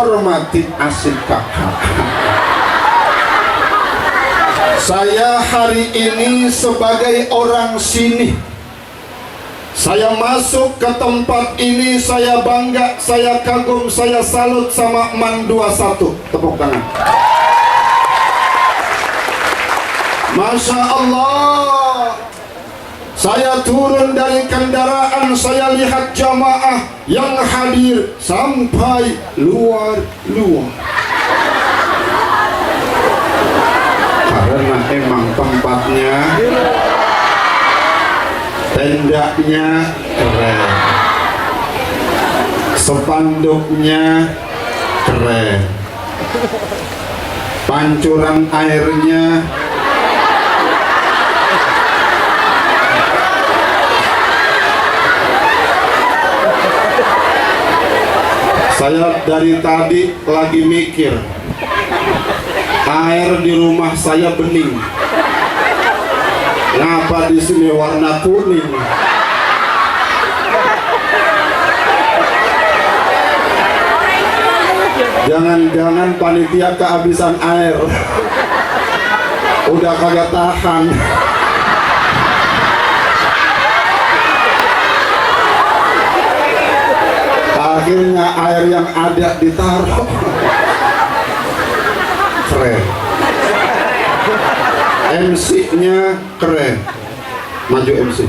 hormati asik kakak. Saya hari ini sebagai orang sini, saya masuk ke tempat ini, saya bangga, saya kagum, saya salut sama MAN 21. Tepuk tangan. Masya Allah. Saya turun dari kendaraan, saya lihat jamaah yang hadir sampai luar-luar. Karena emang tempatnya, tendanya keren, spanduknya keren, pancuran airnya saya dari tadi lagi mikir, air di rumah saya bening, ngapa di sini warna kuning? Jangan-jangan panitia kehabisan air, udah kagak tahan. Akhirnya air yang ada ditaruh. Keren. MC-nya keren. Maju MC.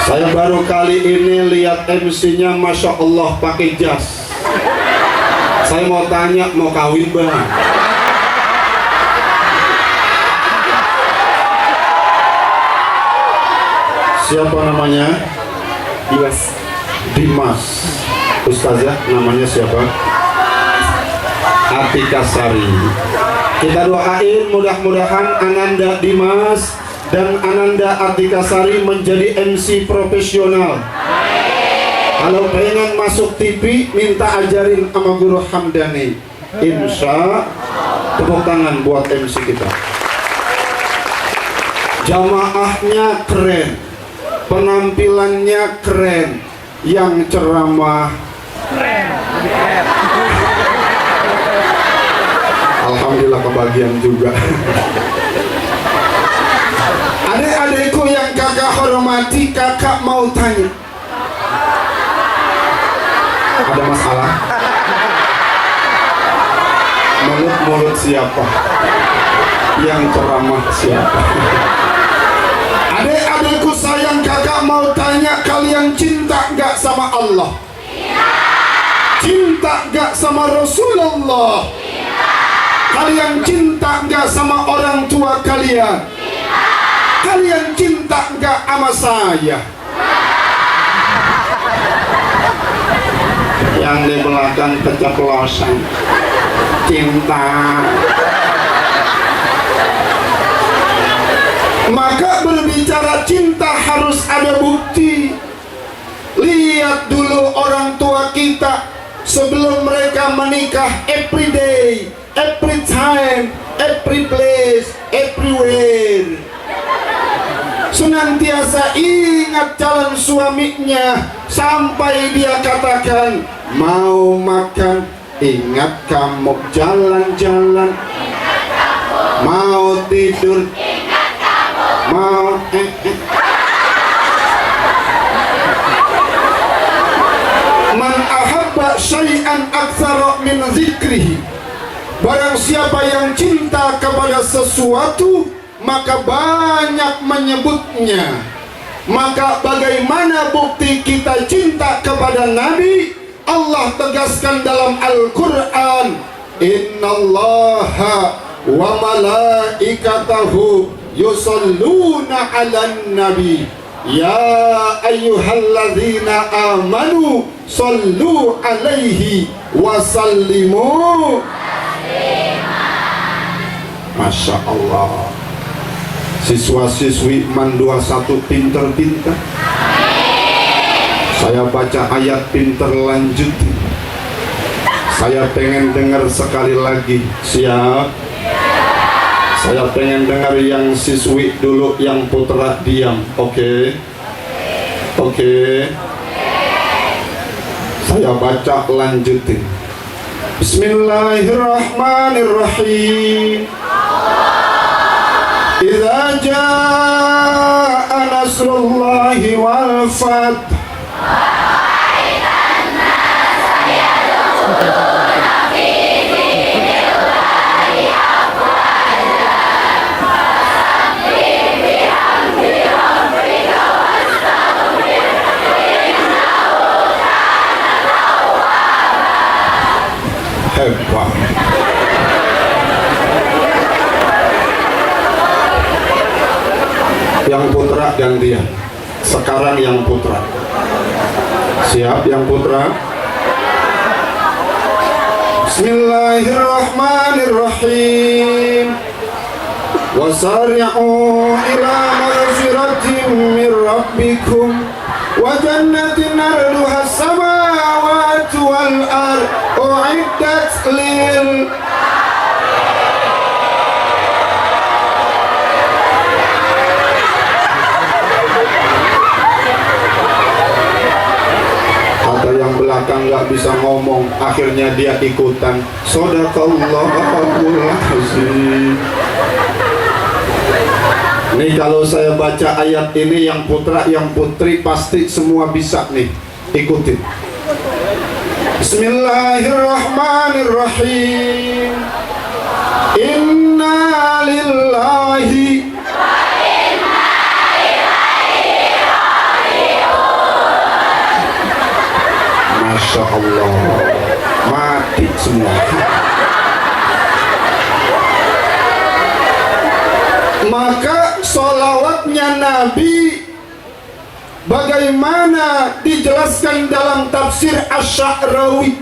Saya baru kali ini lihat MC-nya, Masya Allah, pakai jas. Saya mau tanya, mau kawin bang? Siapa namanya? Dimas. Ustazah namanya siapa? Atika Sari. Kita doain mudah-mudahan Ananda Dimas dan Ananda Atika Sari menjadi MC profesional. Kalau pengen masuk TV, minta ajarin sama Guru Hamdani. Insya, tepuk tangan buat MC kita. Jamaahnya keren, penampilannya keren, yang ceramah keren. Alhamdulillah kebagian juga. Adik-adikku yang kakak hormati, kakak mau tanya, ada masalah? Mulut-mulut siapa? Yang ceramah siapa? Adik-adikku sayang, kakak mau tanya, kalian cinta gak sama Allah? Cinta gak sama Rasulullah? Kalian cinta gak sama orang tua kalian? Kalian cinta gak sama saya? Yang di belakang keceplosan. Cinta. Maka berbicara cinta harus ada bukti. Lihat dulu orang tua kita sebelum mereka menikah, every day, every time, every place, everywhere, senantiasa ingat calon suaminya sampai dia katakan, mau makan ingat kamu, jalan-jalan mau tidur ingat kamu, mau man ahabba syai'an aktsara min zikrihi. Barang siapa yang cinta kepada sesuatu, maka banyak menyebutnya. Maka bagaimana bukti kita cinta kepada Nabi? Allah tegaskan dalam Al-Quran, innallaha wa malaikatahu yusalluna 'alan nabi ya ayyuhalladzina amanu sallu 'alaihi wa sallimu. Masya Allah. Siswa-siswi MAN 21 pinter-pinter. Saya baca ayat pinter lanjutin. Saya pengen dengar sekali lagi. Siap? Saya pengen dengar yang siswi dulu, yang putra diam. Oke? Oke. Saya baca lanjutin. Bismillahirrahmanirrahim. Idza jaa nasrullahi wal fath hebat. Yang putra gantian. Sekarang yang putra. Siap yang putra? Bismillahirrahmanirrahim. Wasari'u ila maghfiratin min rabbikum wa jannatin arduha as-samawati wal ard u'iddat lil Ada yang belakang nggak bisa ngomong, akhirnya dia ikutan. Shadaqallahul azim. Nih kalau saya baca ayat ini, yang putra yang putri pasti semua bisa nih ikutin. Bismillahirrahmanirrahim. Inna lillahi Masya Allah, mati semua. Maka sholawatnya Nabi bagaimana dijelaskan dalam tafsir Asy-Sya'rawi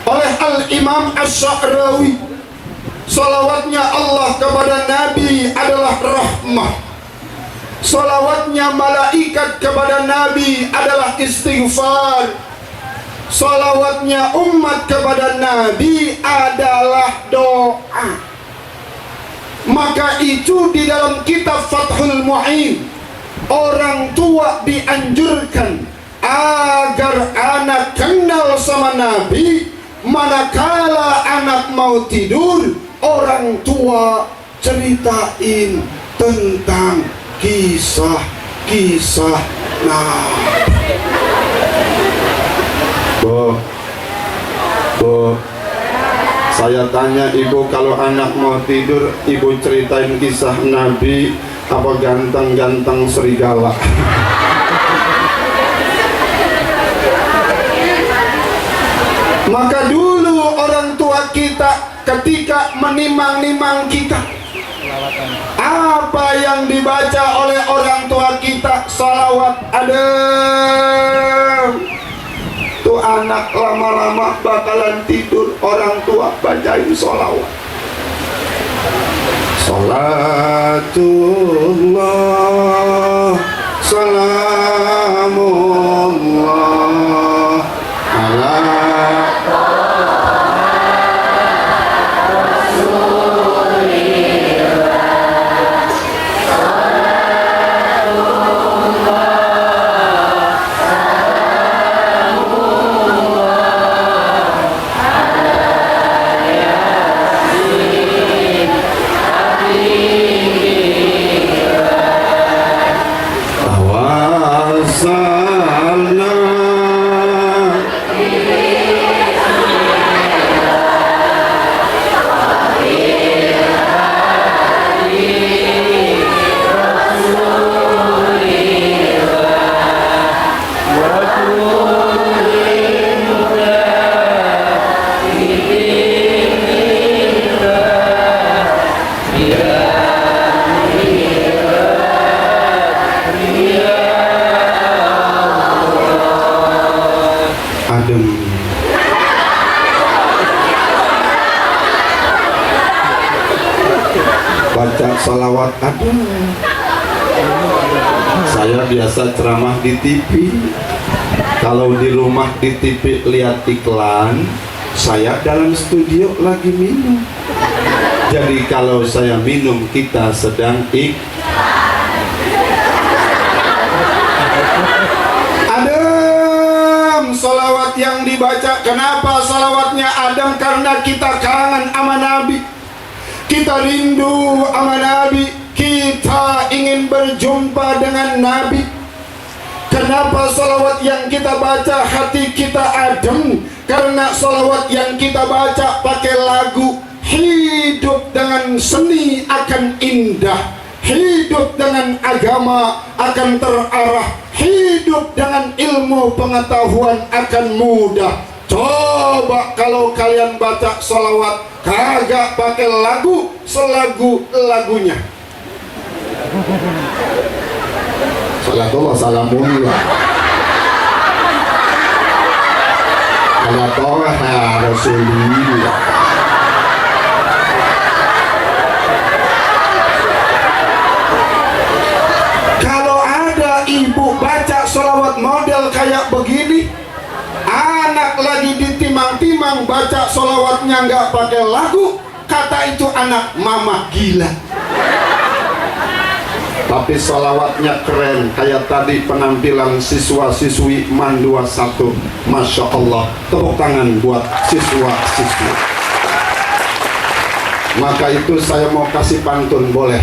oleh Al-Imam Asy-Sya'rawi, sholawatnya Allah kepada Nabi adalah rahmah, sholawatnya malaikat kepada Nabi adalah istighfar, sholawatnya umat kepada Nabi adalah doa. Maka itu di dalam kitab Fathul Mu'in, orang tua dianjurkan agar anak kenal sama Nabi. Manakala anak mau tidur, orang tua ceritain tentang kisah-kisah Nabi. Bu, saya tanya ibu, kalau anak mau tidur, ibu ceritain kisah Nabi apa ganteng-ganteng serigala? Maka dulu orang tua kita ketika menimang-nimang kita, apa yang dibaca oleh orang tua kita? Salawat adem. Tuh anak lama-lama bakalan tidur, orang tua bacain sholawat. Salatullah salamullah ala baca salawat adem. Saya biasa ceramah di TV. Kalau di rumah di TV lihat iklan, saya dalam studio lagi minum. Jadi kalau saya minum, kita sedang yang dibaca. Kenapa salawatnya Adam? Karena kita kangen sama Nabi, kita rindu sama Nabi, kita ingin berjumpa dengan Nabi. Kenapa salawat yang kita baca hati kita adem? Karena salawat yang kita baca pakai lagu. Hidup dengan seni akan indah, hidup dengan agama akan terarah, hidup dengan ilmu pengetahuan akan mudah. Coba kalau kalian baca salawat kagak pakai lagu, selagu-lagunya. Salatullah salamullah ala Toha Rasulillah. Kalau ada ibu baca sholawat model kayak begini, anak lagi ditimang-timang baca sholawatnya nggak pakai lagu, kata itu anak mama gila. Tapi sholawatnya keren, kayak tadi penampilan siswa-siswi MAN 21. Masya Allah, tepuk tangan buat siswa-siswi. Maka itu saya mau kasih pantun, boleh?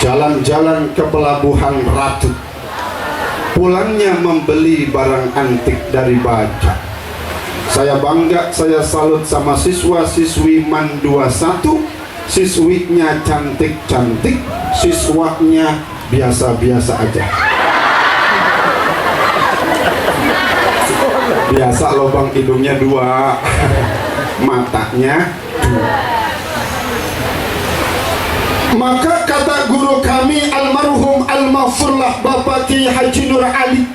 Jalan-jalan ke Pelabuhan Ratu, pulangnya membeli barang antik dari Baja. Saya bangga, saya salut sama siswa-siswi MAN 21. Siswinya cantik-cantik, siswanya biasa-biasa aja. Biasa lubang hidungnya 2, matanya 2. Maka kata guru kami almarhum al-maghfurlah Bapak Ki Haji Nur Ali,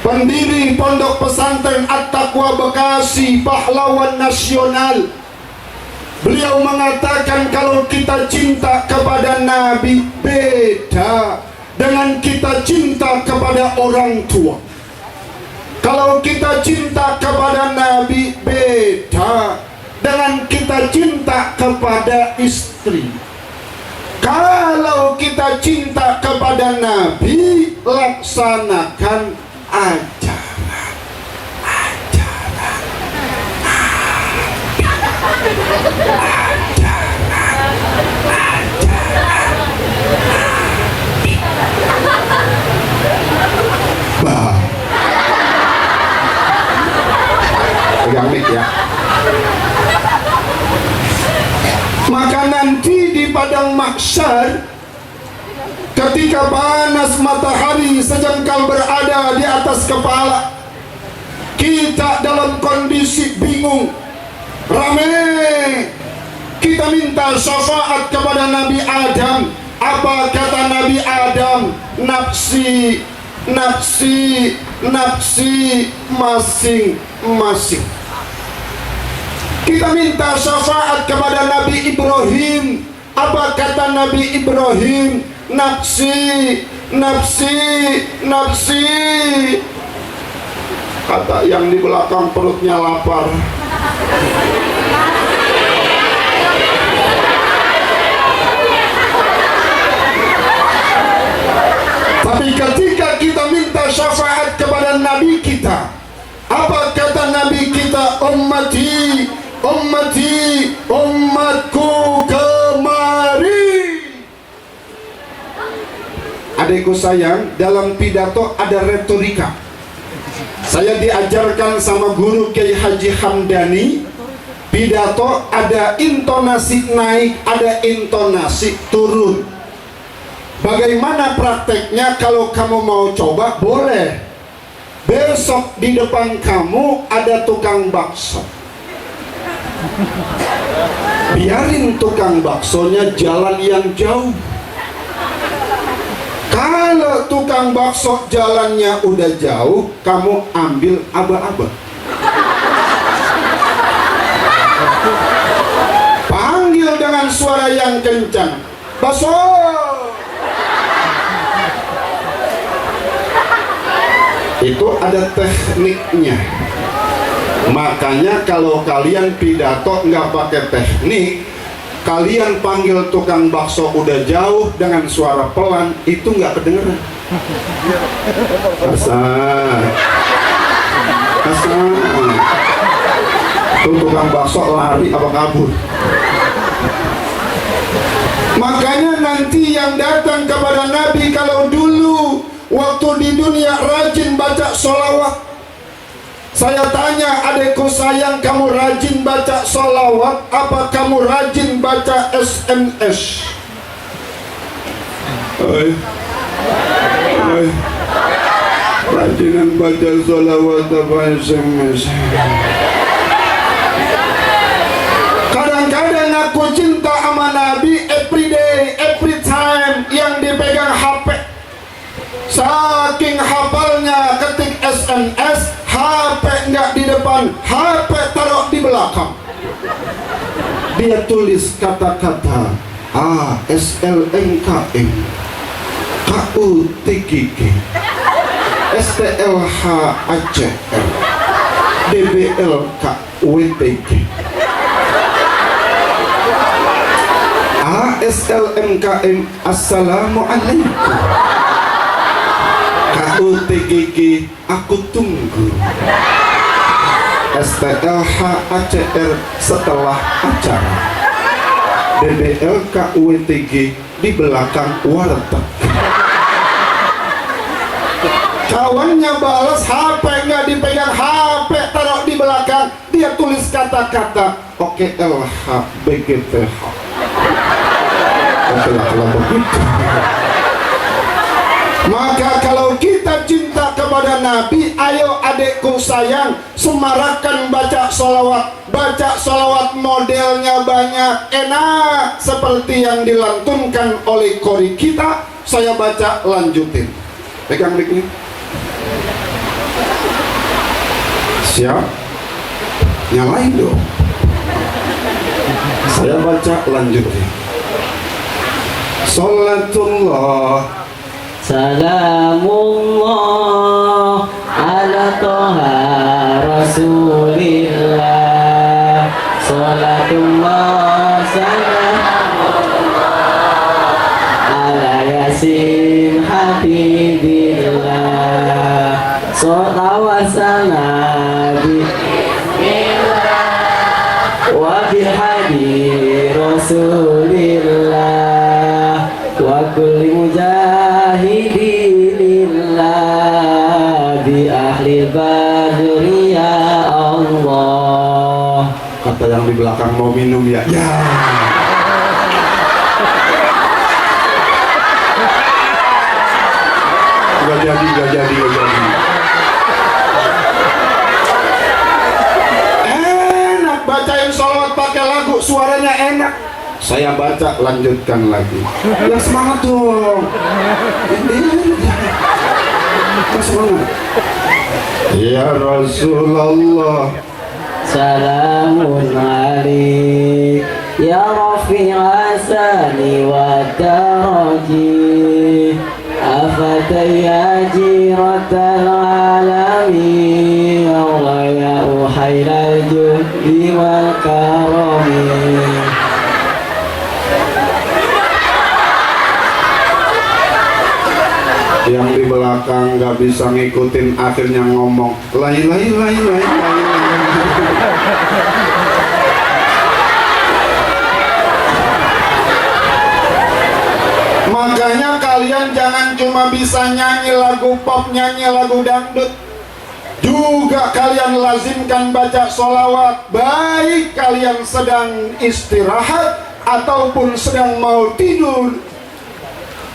pendiri Pondok Pesantren At-Taqwa Bekasi, pahlawan nasional, beliau mengatakan kalau kita cinta kepada Nabi beda dengan kita cinta kepada orang tua. Kalau kita cinta kepada Nabi beda dengan kita cinta kepada istri. Kalau kita cinta kepada Nabi, laksanakan ajaran bah. Pegang mic ya. Maka nanti di padang mahsyar, ketika panas matahari sejengkal berada di atas kepala, kita dalam kondisi bingung, rame, kita minta syafaat kepada Nabi Adam. Apa kata Nabi Adam? Nafsi, nafsi, nafsi, masing-masing. Kita minta syafaat kepada Nabi Ibrahim. Apa kata Nabi Ibrahim? Nafsi, nafsi, nafsi. Kata yang di belakang perutnya lapar. Tapi ketika kita minta syafaat kepada Nabi kita, apa kata Nabi kita? Ummati, ummati, umatku kemari. Adikku sayang, dalam pidato ada retorika. Saya diajarkan sama guru Kiai Haji Hamdani, pidato ada intonasi naik, ada intonasi turun. Bagaimana prakteknya? Kalau kamu mau coba, boleh. Besok di depan kamu ada tukang bakso, biarin tukang baksonya jalan yang jauh. Kalau tukang bakso jalannya udah jauh, kamu ambil aba-aba, panggil dengan suara yang kencang, bakso. Itu ada tekniknya. Makanya kalau kalian pidato nggak pakai teknik, kalian panggil tukang bakso udah jauh dengan suara pelan, itu nggak kedengeran. Besar. Tuh tukang bakso lari apa kabur. Makanya nanti yang datang kepada Nabi kalau dulu waktu di dunia rajin baca sholawat, saya tanya adekku sayang, kamu rajin baca sholawat apa kamu rajin baca SMS? Rajinan baca sholawat apa SMS? Kadang-kadang aku cinta sama Nabi every day, every time yang dipegang HP. Saking hafalnya ketik SMS, HP nggak di depan, HP taruh di belakang. Dia tulis kata-kata ASLNKM KUTGG STLHACR DBLKWTG ASLNKM Assalamualaikum, KUTGG aku tunggu, STLHACR setelah acara, DBLKWTG di belakang warteg. Kawannya balas HP nggak dipegang, HP taruh di belakang, dia tulis kata-kata OKLH BGPH. Kalau begitu, maka kalau kita cinta kepada Nabi, ayo adekku sayang, semarakan baca sholawat modelnya banyak, enak seperti yang dilantunkan oleh kori kita. Saya baca, lanjutin, pegang mic-nya. Siap? Nyalain dong. Saya baca, lanjutin. Salatullah Salamullah ala toha Rasulillah. Salatullah salamullah ala yasin habibillah. Salawat salam bismillah wa bihadi Rasulillah wa kulli mujahidinillah bi ahli badri ya Allah. Kata yang di belakang mau minum ya. Ya. Gak jadi. Enak bacain sholawat pakai lagu, suaranya enak. Saya baca, lanjutkan lagi. Ya semangat dong. Semangat. Ya Rasulullah Salamun alaik ya Rafi' asani wa daraji afataya jiratal alamin Allah ya uhailal judi wal karami. Yang di belakang gak bisa ngikutin, akhirnya ngomong lain. Makanya kalian jangan cuma bisa nyanyi lagu pop, nyanyi lagu dangdut, juga kalian lazimkan baca sholawat, baik kalian sedang istirahat ataupun sedang mau tidur.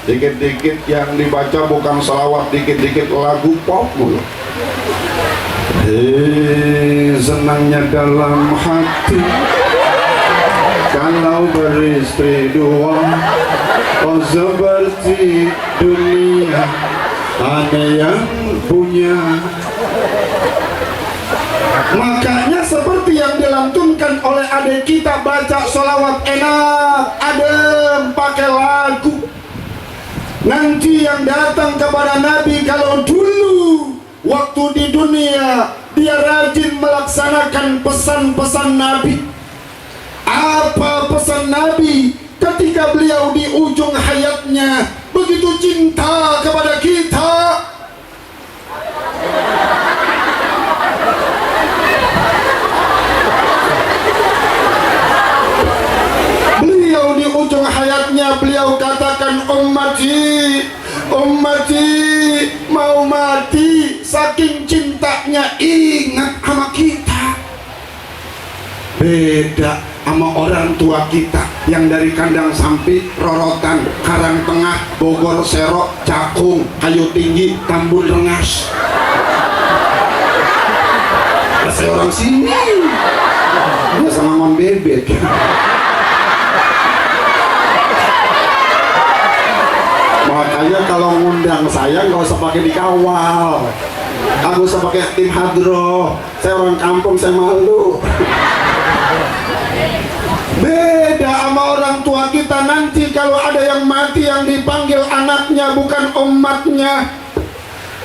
Dikit-dikit yang dibaca bukan sholawat, dikit-dikit lagu pop mulu. Senangnya dalam hati kalau beristri dua, oh seperti dunia ada yang punya. Makanya seperti yang dilantunkan oleh adik kita, baca sholawat enak, adem, pakai lagu. Nanti yang datang kepada Nabi kalau dulu waktu di dunia dia rajin melaksanakan pesan-pesan Nabi. Apa pesan Nabi ketika beliau di ujung hayatnya begitu cinta kepada kita? mati saking cintanya ingat sama kita. Beda sama orang tua kita yang dari Kandang Sampit, Rorotan, Karang Tengah, Bogor, Serok, Cakung, Kayu Tinggi, Tambun Rengas. Saya orang sini, dia sama Mam Bebek. Makanya kalau ngundang saya nggak usah pakai dikawal, nggak usah pakai tim hadroh. Saya orang kampung, saya malu. Beda sama orang tua kita, nanti kalau ada yang mati yang dipanggil anaknya bukan umatnya.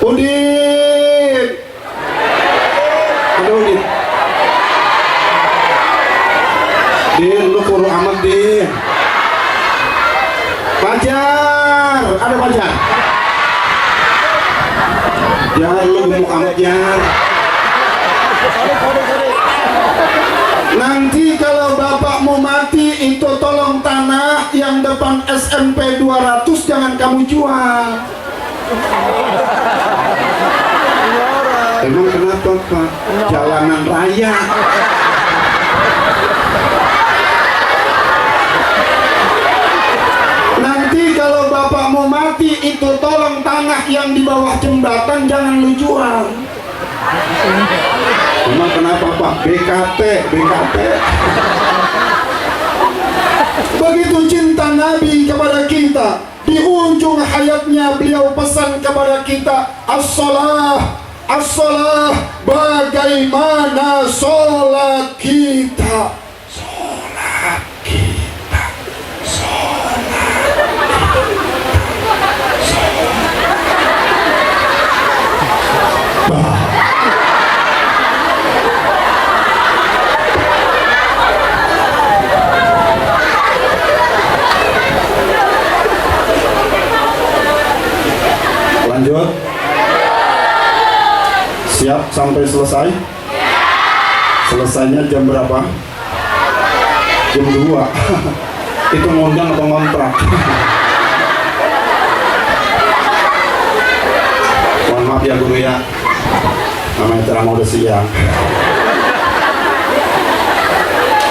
Udin, ada Udin. Din, lu kuru amat Din. Fajar, ada Fajar. Jar, lu gemuk amat Jar. Nanti kalau bapakmu mati itu tolong tanah yang depan SMP 200 jangan kamu jual. Emang kenapa Pak? Jalanan raya. Nanti kalau bapakmu mati itu tolong tanah yang di bawah jembatan jangan lu jual. Emang kenapa Pak? BKT. Begitu cinta Nabi kepada kita. Di ujung hayatnya beliau pesan kepada kita, as-salah, bagaimana sholat kita. Lanjut. Siap sampai selesai? Selesainya jam berapa? Jam 2. Itu ngundang atau ngontrak? Mohon maaf ya guru ya, namanya ceramah udah siang.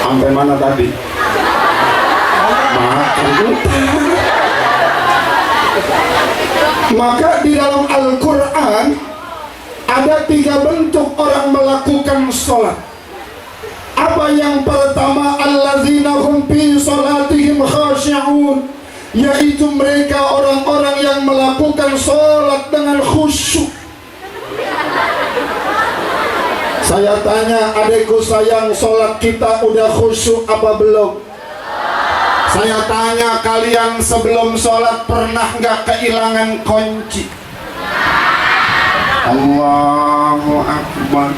Sampai mana tadi? Makan utang. Maka di dalam Al-Quran ada 3 bentuk orang melakukan sholat. Apa yang pertama? Allazina hum fi sholatihim khashi'un, yaitu mereka orang-orang yang melakukan sholat dengan khusyuk. Saya tanya adekku sayang, sholat kita udah khusyuk apa belum? Saya tanya kalian, sebelum sholat pernah nggak kehilangan kunci? Allahu Akbar.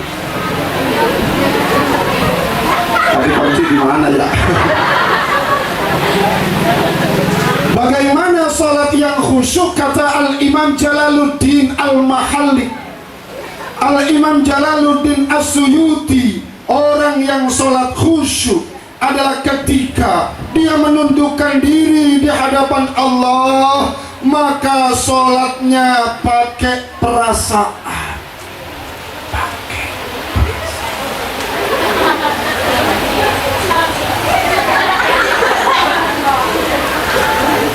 Tadi kunci di mana ya? Bagaimana sholat yang khusyuk? Kata Al-Imam Jalaluddin Al-Mahalli, Al-Imam Jalaluddin As-Suyuti, orang yang sholat khusyuk adalah ketika dia menundukkan diri di hadapan Allah, maka sholatnya pakai perasaan.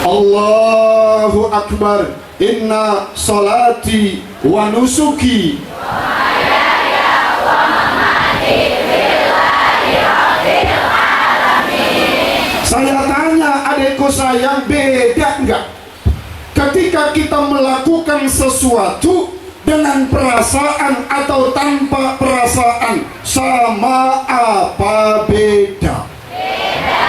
Allahu Akbar. Inna sholati wa nusuki Saya tanya adekku sayang, beda enggak ketika kita melakukan sesuatu dengan perasaan atau tanpa perasaan? Sama apa beda? Beda.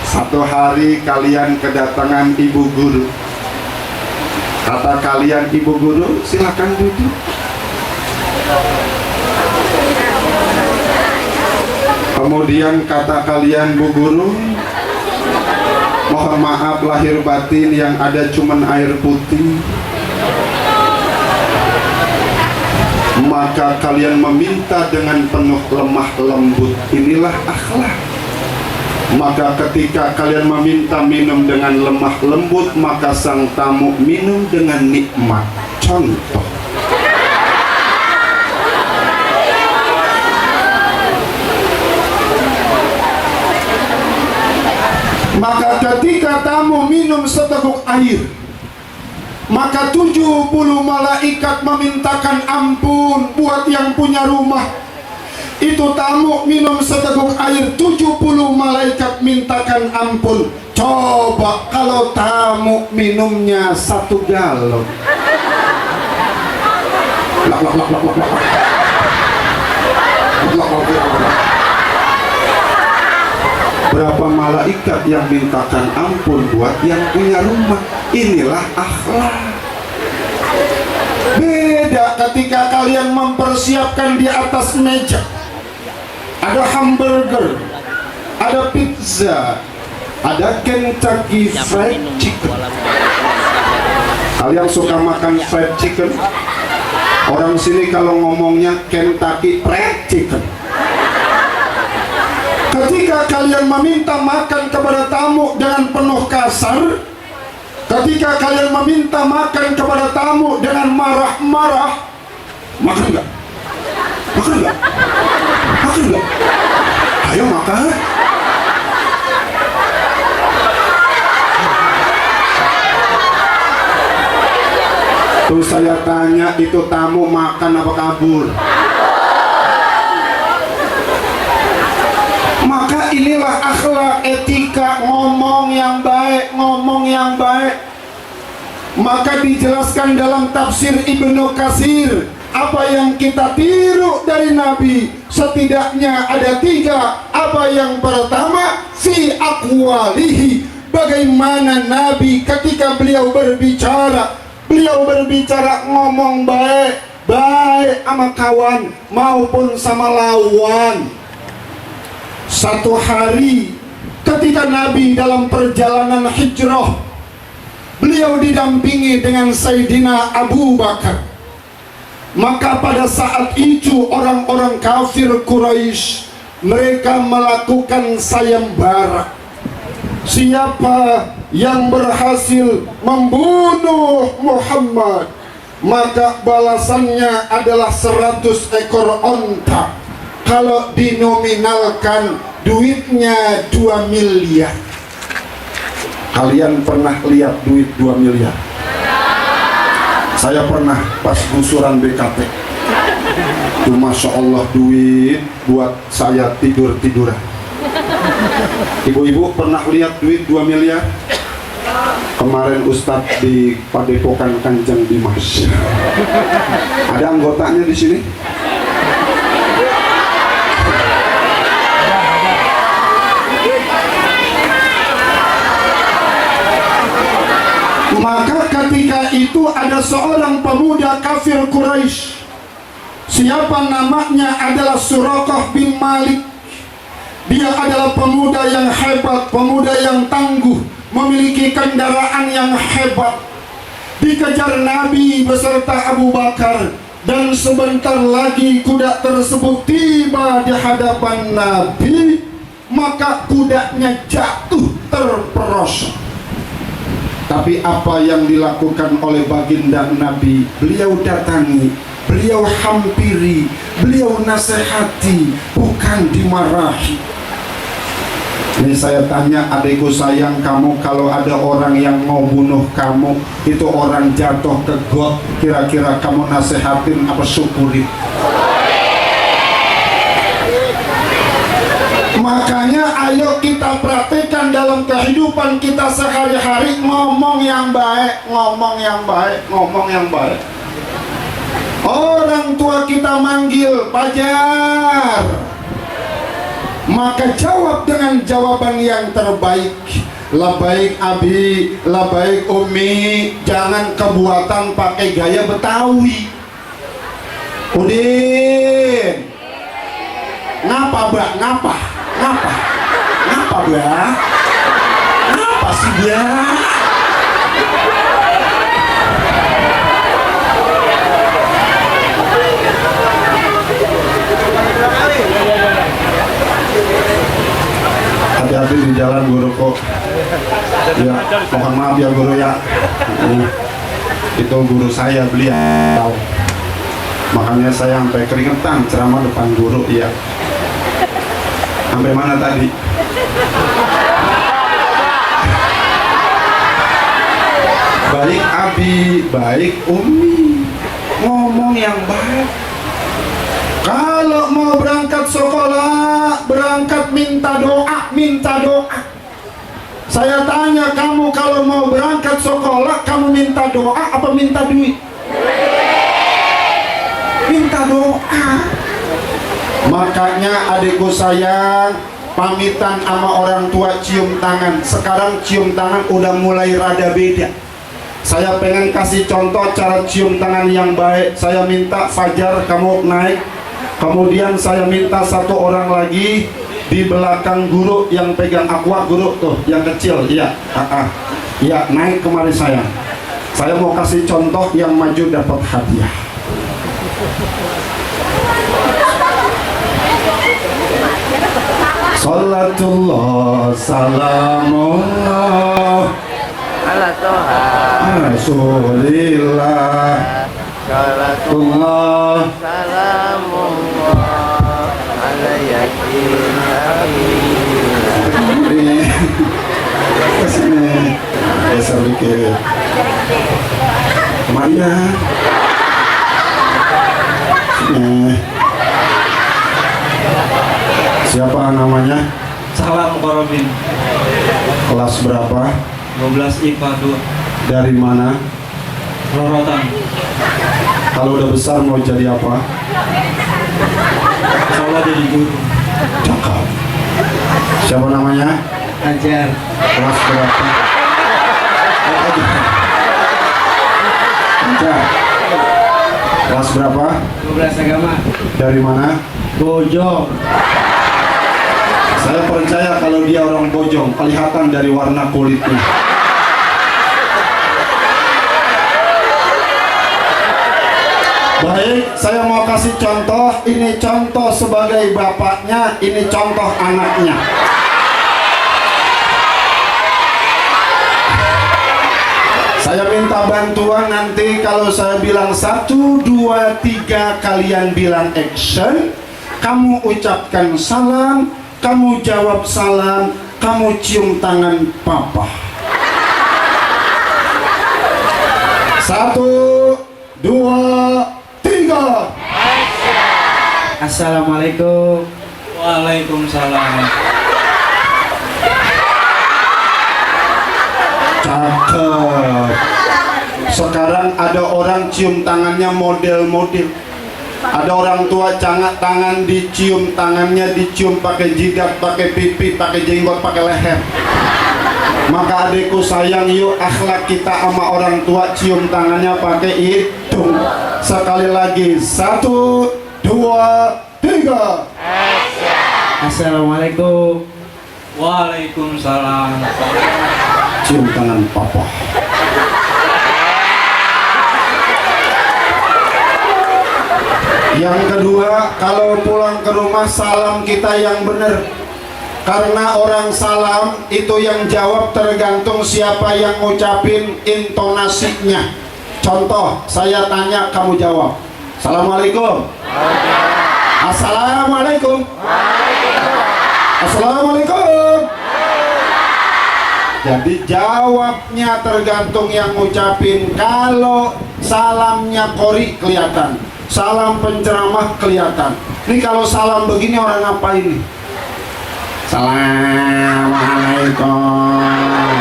Satu hari kalian kedatangan ibu guru. Kata kalian, ibu guru silakan duduk. Kemudian kata kalian, Bu Guru, mohon maaf lahir batin yang ada cuman air putih. Maka kalian meminta dengan penuh lemah lembut. Inilah akhlak. Maka ketika kalian meminta minum dengan lemah lembut, maka sang tamu minum dengan nikmat. contoh. Maka ketika tamu minum seteguk air, maka 70 malaikat memintakan ampun buat yang punya rumah. Itu tamu minum seteguk air, 70 malaikat mintakan ampun. Coba kalau tamu minumnya 1 galon. Berapa malaikat yang mintakan ampun buat yang punya rumah. Inilah akhlak. Beda ketika kalian mempersiapkan di atas meja ada hamburger, ada pizza, ada Kentucky Fried Chicken. Kalian suka makan fried chicken? Orang sini kalau ngomongnya Kentucky Fried Chicken. Ketika kalian meminta makan kepada tamu dengan penuh kasar, ketika kalian meminta makan kepada tamu dengan marah-marah, makan enggak? Makan enggak? Makan enggak? Ayo makan. Terus saya tanya, itu tamu makan apa kabur? Maka inilah akhlak, etika, ngomong yang baik, ngomong yang baik. Maka dijelaskan dalam tafsir Ibnu Katsir, apa yang kita tiru dari Nabi setidaknya ada 3. Apa yang pertama, fi aqwalihi, bagaimana Nabi ketika beliau berbicara ngomong baik, baik sama kawan maupun sama lawan. Satu hari ketika Nabi dalam perjalanan hijrah, beliau didampingi dengan Sayyidina Abu Bakar. Maka pada saat itu orang-orang kafir Quraisy, mereka melakukan sayembara. Siapa yang berhasil membunuh Muhammad, maka balasannya adalah 100 ekor onta. Kalau dinominalkan duitnya 2 miliar. Kalian pernah lihat duit 2 miliar? Saya pernah pas gusuran BKT. Itu Masya Allah duit buat saya tidur-tiduran. Ibu-ibu pernah lihat duit 2 miliar? Kemarin Ustadz di Padepokan Kanjeng Dimas. Ada anggotanya di sini? Maka ketika itu ada seorang pemuda kafir Quraisy. Siapa namanya? Adalah Suraqah bin Malik. Dia adalah pemuda yang hebat, pemuda yang tangguh, memiliki kendaraan yang hebat. Dikejar Nabi beserta Abu Bakar, dan sebentar lagi kuda tersebut tiba di hadapan Nabi. Maka kudanya jatuh terperosok. Tapi apa yang dilakukan oleh baginda Nabi? Beliau datangi, beliau hampiri, beliau nasihati, bukan dimarahi. Ini saya tanya adikku sayang, kamu kalau ada orang yang mau bunuh kamu, itu orang jatuh ke got, kira-kira kamu nasihatin apa syukurin? Makanya ayo kita praktekkan dalam kehidupan kita sehari-hari, ngomong yang baik, ngomong yang baik, ngomong yang baik. Orang tua kita manggil, Pajar, maka jawab dengan jawaban yang terbaik. Labaik abi, labaik umi. Jangan kebuatan pakai gaya Betawi. Udin, ngapa mbak, ngapa? Ngapa? Ngapa mbak? Ngapa sih mbak? Hati-hati di jalan guru kok. Ya, mohon maaf ya guru ya. Itu guru saya, beliau. Makanya saya sampai keringetan ceramah depan guru. Iya. Sampai mana tadi? Baik Abi, baik Umi, ngomong yang baik. Kalau mau berangkat sekolah, berangkat minta doa, minta doa. Saya tanya kamu, kalau mau berangkat sekolah, kamu minta doa apa minta duit? Minta doa. Makanya adikku sayang, pamitan sama orang tua cium tangan. Sekarang cium tangan udah mulai rada beda. Saya pengen kasih contoh cara cium tangan yang baik. Saya minta Fajar kamu naik. Kemudian saya minta satu orang lagi di belakang guru yang pegang aqua, guru tuh yang kecil. Iya, iya, naik kemari saya. Saya mau kasih contoh yang maju dapat hadiah. Salatullah salamullah ala toha Rasulillah salatullah salamullah ala yakin kesini bisa bikin kemana sini. Siapa namanya? Salam Korobin. Kelas berapa? 12 IPA 2. Dari mana? Rorotan. Kalau udah besar mau jadi apa? Insyaallah jadi guru. Cakep. Siapa namanya? Ajar. Kelas berapa? Ajar. Kelas berapa? 12 agama. Dari mana? Bojong. Saya percaya kalau dia orang Bojong, kelihatan dari warna kulitnya. Baik, saya mau kasih contoh. Ini contoh sebagai bapaknya, ini contoh anaknya. Saya minta bantuan nanti kalau saya bilang 1, 2, 3 kalian bilang action. Kamu ucapkan salam, kamu jawab salam, kamu cium tangan papa. 1, 2, 3. Assalamualaikum. Waalaikumsalam. Cakep. Sekarang ada orang cium tangannya model-model. Ada orang tua tangan dicium, tangannya dicium pakai jidat, pakai pipi, pakai jenggot, pakai leher. Maka adikku sayang, yuk akhlak kita sama orang tua, cium tangannya pakai hidung. Sekali lagi, 1, 2, 3. Assalamualaikum. Waalaikumsalam. Cium tangan papa. Yang kedua, kalau pulang ke rumah salam kita yang benar. Karena orang salam itu yang jawab tergantung siapa yang ngucapin, intonasinya. Contoh, saya tanya kamu jawab. Assalamualaikum. Assalamualaikum. Assalamualaikum. Jadi jawabnya tergantung yang ngucapin. Kalau salamnya kori kelihatan, salam penceramah kelihatan. Ini kalau salam begini orang ngapain nih? Assalamualaikum.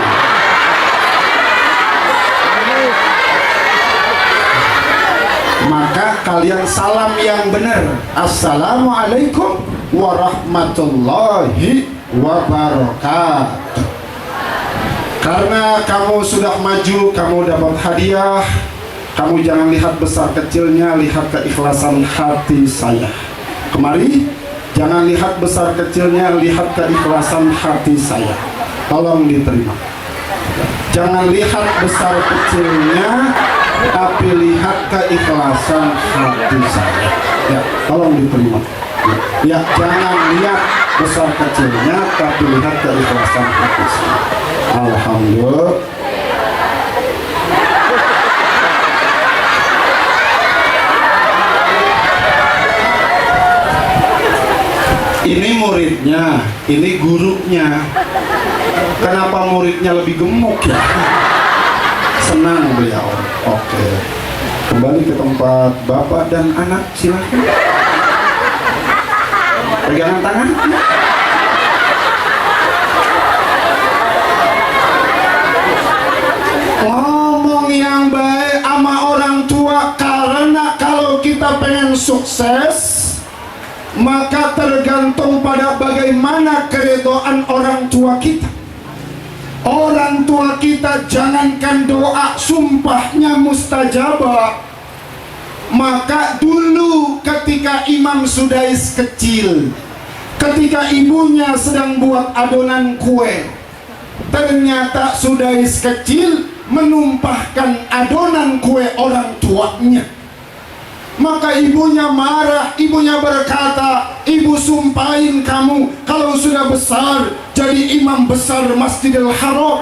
Maka kalian salam yang benar. Assalamualaikum warahmatullahi wabarakatuh. Karena kamu sudah maju, kamu dapat hadiah. Kamu jangan lihat besar kecilnya, lihat keikhlasan hati saya. Kemari, jangan lihat besar kecilnya, lihat keikhlasan hati saya. Tolong diterima. Jangan lihat besar kecilnya, tapi lihat keikhlasan hati saya. Ya, tolong diterima. Ya, jangan lihat besar kecilnya, tapi lihat keikhlasan hati saya. Alhamdulillah. Ini muridnya, ini gurunya. Kenapa muridnya lebih gemuk ya? Senang beliau. Oke. Kembali ke tempat bapak dan anak, silakan. Pegangan tangan. Ngomong yang baik sama orang tua, karena kalau kita pengen sukses, maka tergantung pada bagaimana keridhaan orang tua kita. Orang tua kita jangankan doa sumpahnya mustajabah. Maka dulu ketika Imam Sudais kecil, ketika ibunya sedang buat adonan kue, ternyata Sudais kecil menumpahkan adonan kue orang tuanya. Maka ibunya marah, ibunya berkata, ibu sumpahin kamu kalau sudah besar jadi imam besar Masjidil Haram.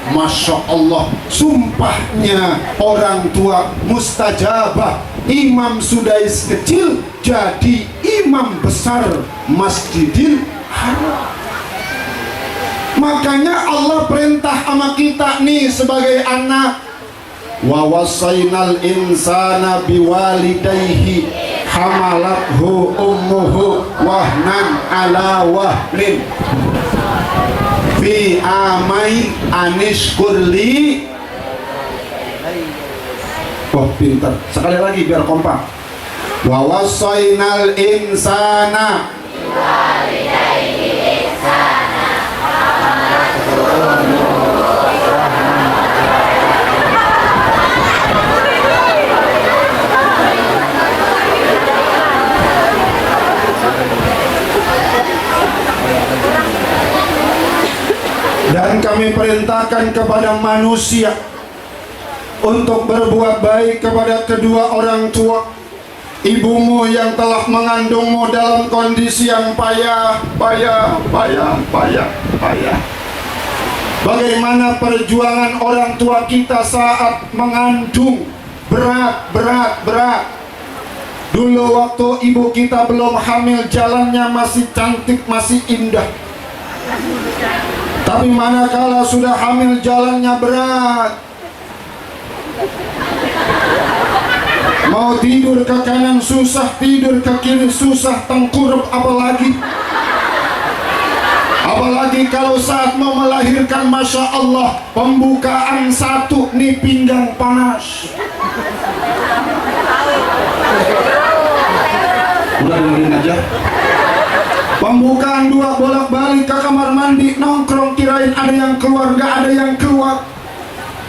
Masya Allah, sumpahnya orang tua mustajabah. Imam Sudais kecil jadi imam besar Masjidil Haram. Makanya Allah perintah sama kita nih sebagai anak, wa wasainal insana biwalidayhi hamalathu ummuhu wahnan ala wahnin fi amai anishkurli. Oh pintar, sekali lagi biar kompak. Wa wasainal insana biwalidayhi ihsana hamalathu ummuhu. Dan kami perintahkan kepada manusia untuk berbuat baik kepada kedua orang tua. Ibumu yang telah mengandungmu dalam kondisi yang payah. Bagaimana perjuangan orang tua kita saat mengandung, berat. Dulu waktu ibu kita belum hamil, jalannya masih cantik, masih indah. Tapi manakala sudah hamil, jalannya berat. Mau tidur ke kanan susah, tidur ke kiri susah, tengkurap apalagi. Apalagi kalau saat mau melahirkan, Masya Allah, pembukaan satu nih pinggang panas. Udah dengerin aja. Pembukaan dua, bolak-balik ke kamar mandi, nongkrong kirain ada yang keluar, gak ada yang keluar.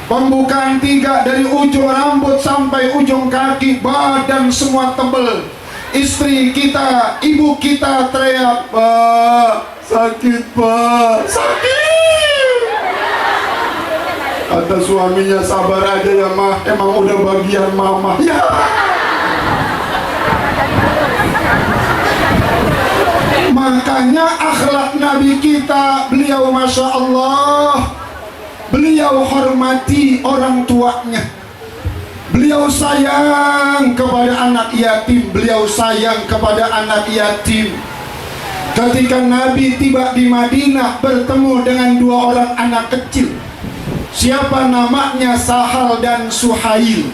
Pembukaan tiga, dari ujung rambut sampai ujung kaki, badan semua tebel. Istri kita, ibu kita teriak, "Pak, sakit Pak, sakit." Kata suaminya, "Sabar aja ya mah, emang udah bagian mama." Ya. Makanya akhlak Nabi kita, beliau Masya Allah, beliau hormati orang tuanya. Beliau sayang kepada anak yatim, beliau sayang kepada anak yatim. Ketika Nabi tiba di Madinah, bertemu dengan dua orang anak kecil. Siapa namanya? Sahal dan Suhail.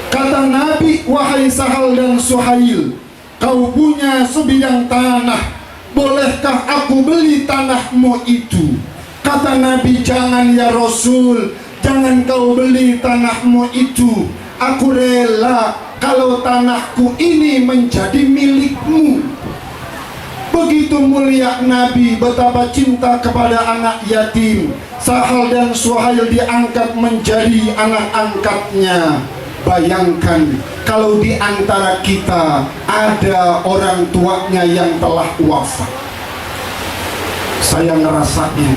Kata Nabi, "Wahai Sahal dan Suhail, kau punya sebidang tanah, bolehkah aku beli tanahmu itu?" Kata Nabi, "Jangan ya Rasul, jangan kau beli tanahmu itu. Aku rela kalau tanahku ini menjadi milikmu." Begitu mulia Nabi, betapa cinta kepada anak yatim. Sahal dan Suhail diangkat menjadi anak angkatnya. Bayangkan kalau di antara kita ada orang tuanya yang telah wafat. Saya ngerasain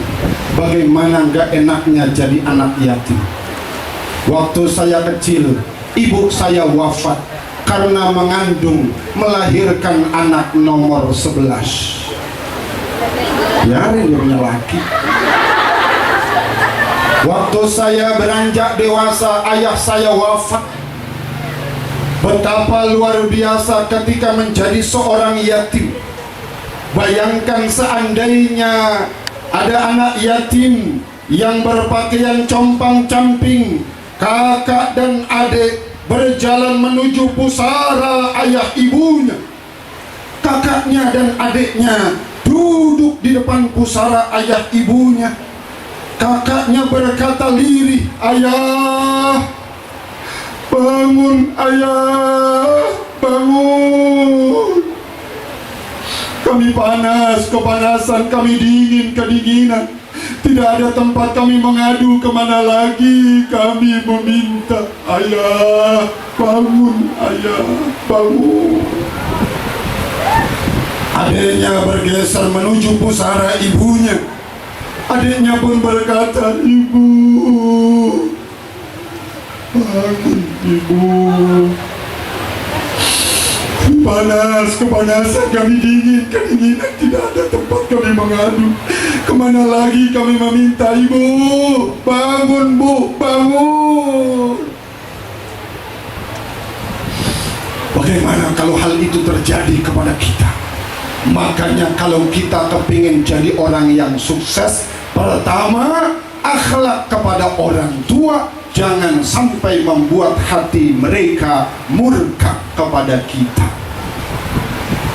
bagaimana gak enaknya jadi anak yatim. Waktu saya kecil, ibu saya wafat karena mengandung, melahirkan anak nomor 11. Biarin dia punya laki. Waktu saya beranjak dewasa, ayah saya wafat. Betapa luar biasa ketika menjadi seorang yatim. Bayangkan seandainya ada anak yatim yang berpakaian compang-camping, kakak dan adik berjalan menuju pusara ayah ibunya. Kakaknya dan adiknya duduk di depan pusara ayah ibunya. Kakaknya berkata lirih, "Ayah, bangun ayah, bangun. Kami panas, kepanasan, kami dingin, kedinginan. Tidak ada tempat kami mengadu, kemana lagi kami meminta. Ayah, bangun, ayah, bangun." Adiknya bergeser menuju pusara ibunya. Adiknya pun berkata, "Ibu, bangun ibu. Panas, kepanasan, kami dingin, kedinginan, tidak ada tempat kami mengadu. Kemana lagi kami meminta, ibu? Bangun bu, bangun." Bagaimana kalau hal itu terjadi kepada kita? Makanya kalau kita kepingin jadi orang yang sukses, pertama, akhlak kepada orang tua jangan sampai membuat hati mereka murka kepada kita.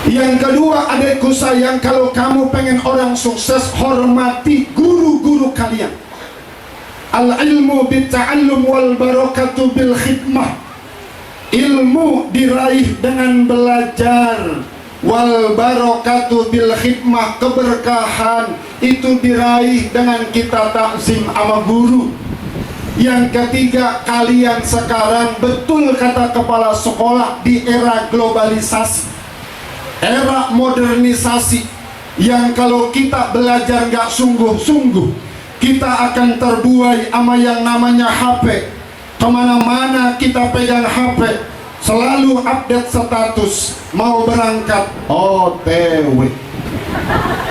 Yang kedua, adikku sayang, kalau kamu pengen orang sukses, hormati guru-guru kalian. Al-ilmu bitta'allum wal barakatu bil khidmah. Ilmu diraih dengan belajar, wal barakatu bil khidmah, keberkahan itu diraih dengan kita takzim sama guru. Yang ketiga, kalian sekarang, betul kata kepala sekolah, di era globalisasi, era modernisasi, yang kalau kita belajar nggak sungguh-sungguh, kita akan terbuai sama yang namanya HP. Kemana-mana kita pegang HP, selalu update status, mau berangkat OTW,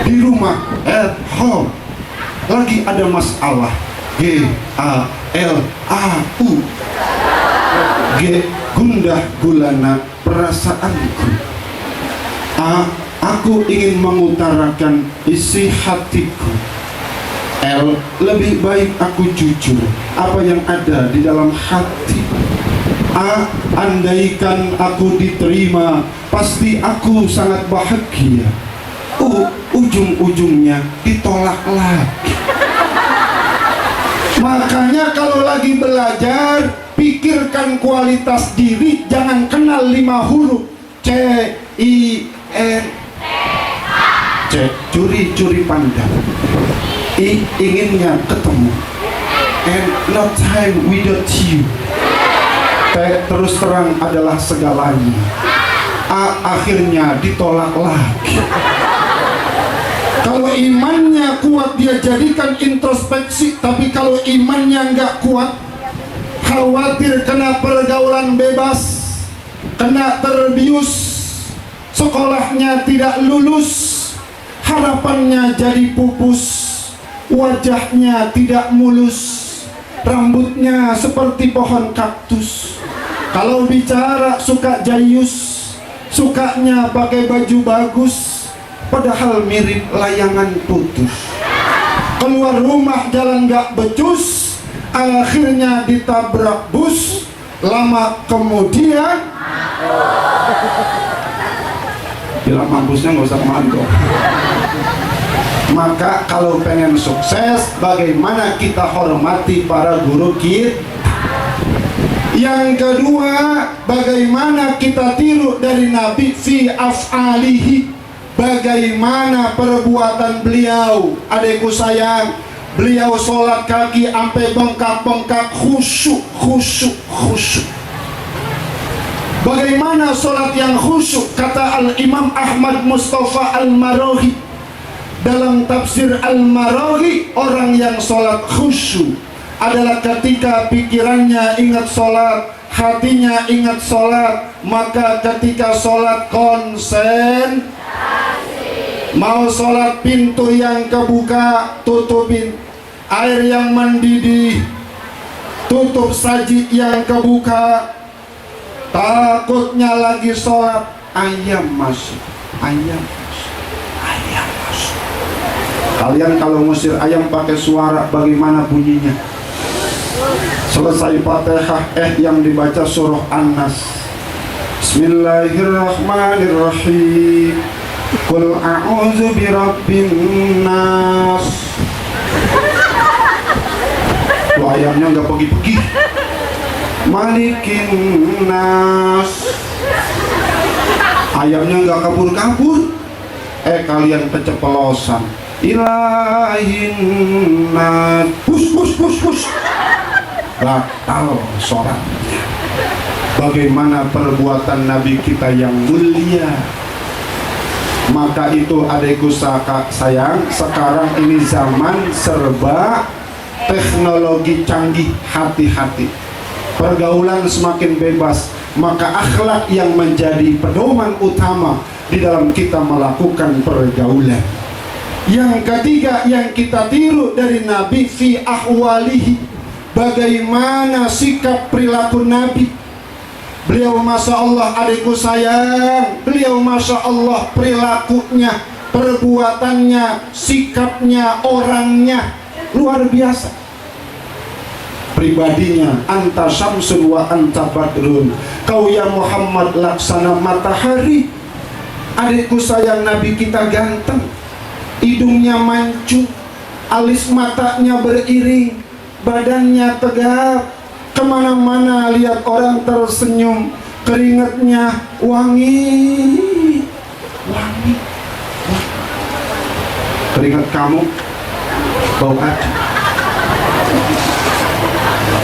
di rumah at home, lagi ada masalah GALAU, gundah gulana perasaanku. Aku ingin mengutarakan isi hatiku. L, lebih baik aku jujur apa yang ada di dalam hati. Andaikan aku diterima, pasti aku sangat bahagia. Ujung-ujungnya ditolak lagi. Makanya kalau lagi belajar, pikirkan kualitas diri, jangan kenal 5 huruf CIN. C, curi-curi pandang. I, inginnya ketemu. And no time without you. T, terus terang adalah segalanya. A, akhirnya ditolak lagi. Kalau imannya kuat, dia jadikan introspeksi. Tapi kalau imannya nggak kuat, khawatir kena pergaulan bebas, kena terbius, sekolahnya tidak lulus, harapannya jadi pupus, wajahnya tidak mulus, rambutnya seperti pohon kaktus. Kalau bicara suka jayus, sukanya pakai baju bagus, padahal mirip layangan putus. Keluar rumah jalan gak becus, akhirnya ditabrak bus, lama kemudian bila mampusnya nggak usah kemantau. Maka kalau pengen sukses, bagaimana kita hormati para guru kita. Yang kedua, bagaimana kita tiru dari Nabi fi af'alihi, bagaimana perbuatan beliau. Adekku sayang, beliau sholat kaki sampai bengkak-bengkak, khusyuk. Bagaimana sholat yang khusyuk? Kata Al-Imam Ahmad Mustafa Al-Marohi dalam tafsir Al-Marohi, orang yang sholat khusyuk adalah ketika pikirannya ingat sholat, hatinya ingat sholat, maka ketika sholat konsen. Mau sholat, pintu yang kebuka tutupin, air yang mendidih tutup, saji yang kebuka. Takutnya lagi sholat, ayam masuk. Kalian kalau ngusir ayam pakai suara bagaimana bunyinya? Selesai Fatihah yang dibaca surah An-Nas. Bismillahirrahmanirrahim. Qul a'udzu birabbin nas. Tuh ayamnya nggak pergi-pergi. Malikin nas. Ayamnya nggak kabur-kabur. Kalian keceplosan. Ilahin nas. Push. Batal sholatnya. Bagaimana perbuatan Nabi kita yang mulia? Maka itu adikku sayang, sekarang ini zaman serba teknologi canggih, hati-hati. Pergaulan semakin bebas, maka akhlak yang menjadi pedoman utama di dalam kita melakukan pergaulan. Yang ketiga yang kita tiru dari Nabi, fi ahwalihi, bagaimana sikap perilaku Nabi. Beliau Masya Allah adikku sayang, beliau Masya Allah perilakunya, perbuatannya, sikapnya, orangnya luar biasa. Pribadinya, anta syamsun wa anta badrun, kau ya Muhammad laksana matahari. Adikku sayang, Nabi kita ganteng, hidungnya mancung, alis matanya beriring, badannya tegap. Kemana-mana lihat orang tersenyum, keringatnya wangi. Keringat kamu bau hati.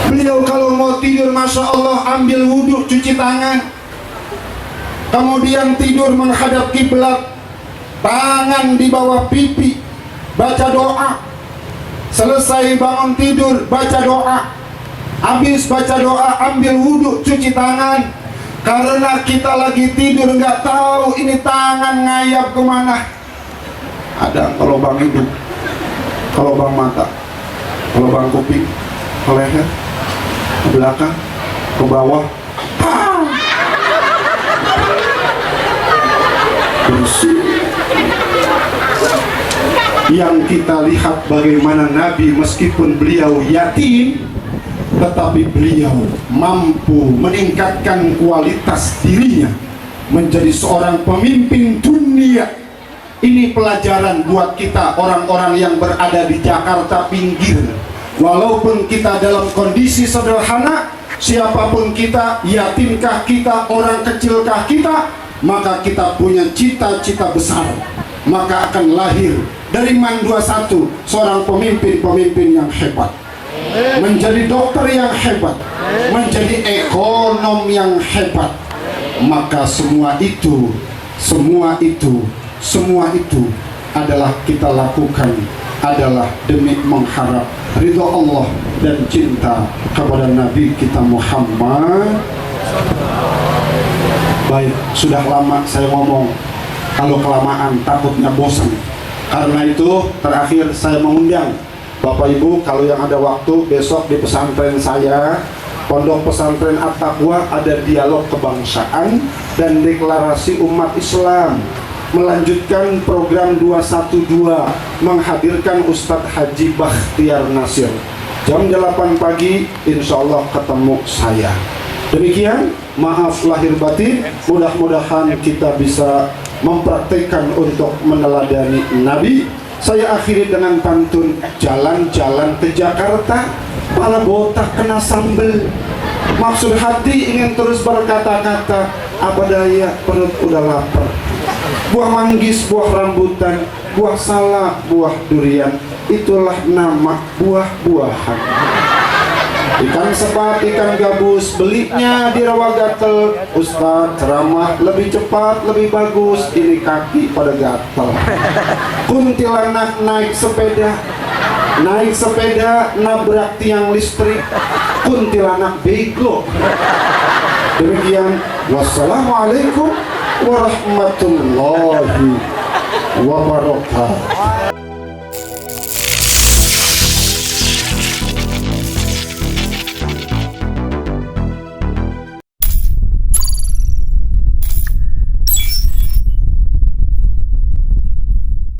Beliau kalau mau tidur Masya Allah ambil wudhu, cuci tangan, kemudian tidur menghadap kiblat, tangan di bawah pipi, baca doa. Selesai bangun tidur baca doa. Habis baca doa ambil wudhu, cuci tangan. Karena kita lagi tidur nggak tahu ini tangan ngayap kemana. Ada ke lubang hidung, ke lubang mata, ke lubang kuping, ke leher, ke belakang, ke bawah. Bersih. Yang kita lihat bagaimana Nabi meskipun beliau yatim, tetapi beliau mampu meningkatkan kualitas dirinya menjadi seorang pemimpin dunia. Ini pelajaran buat kita orang-orang yang berada di Jakarta pinggir. Walaupun kita dalam kondisi sederhana, siapapun kita, yatimkah kita, orang kecilkah kita, maka kita punya cita-cita besar. Maka akan lahir dari MAN 21 seorang pemimpin-pemimpin yang hebat, menjadi dokter yang hebat, menjadi ekonom yang hebat. Maka semua itu adalah kita lakukan adalah demi mengharap ridho Allah dan cinta kepada Nabi kita Muhammad. Baik, sudah lama saya ngomong, kalau kelamaan takutnya bosan. Karena itu terakhir saya mengundang Bapak Ibu, kalau yang ada waktu besok di pesantren saya, Pondok Pesantren At-Taqwa, ada dialog kebangsaan dan deklarasi umat Islam, melanjutkan program 212, menghadirkan Ustadz Haji Bakhtiar Nasir. Jam 8 pagi insya Allah ketemu saya. Demikian, maaf lahir batin, mudah-mudahan kita bisa mempraktikkan untuk meneladani Nabi. Saya akhiri dengan pantun, jalan-jalan ke Jakarta, pala botak kena sambel. Maksud hati ingin terus berkata-kata, apa daya perut udah lapar. Buah manggis, buah rambutan, buah salak, buah durian, itulah nama buah-buahan. Ikan sepat, ikan gabus, belinya di rawa gatel. Ustadz ceramah lebih cepat, lebih bagus, ini kaki pada gatel. Kuntilanak naik sepeda nabrak tiang listrik, kuntilanak bego. Demikian, wassalamualaikum warahmatullahi wabarakatuh.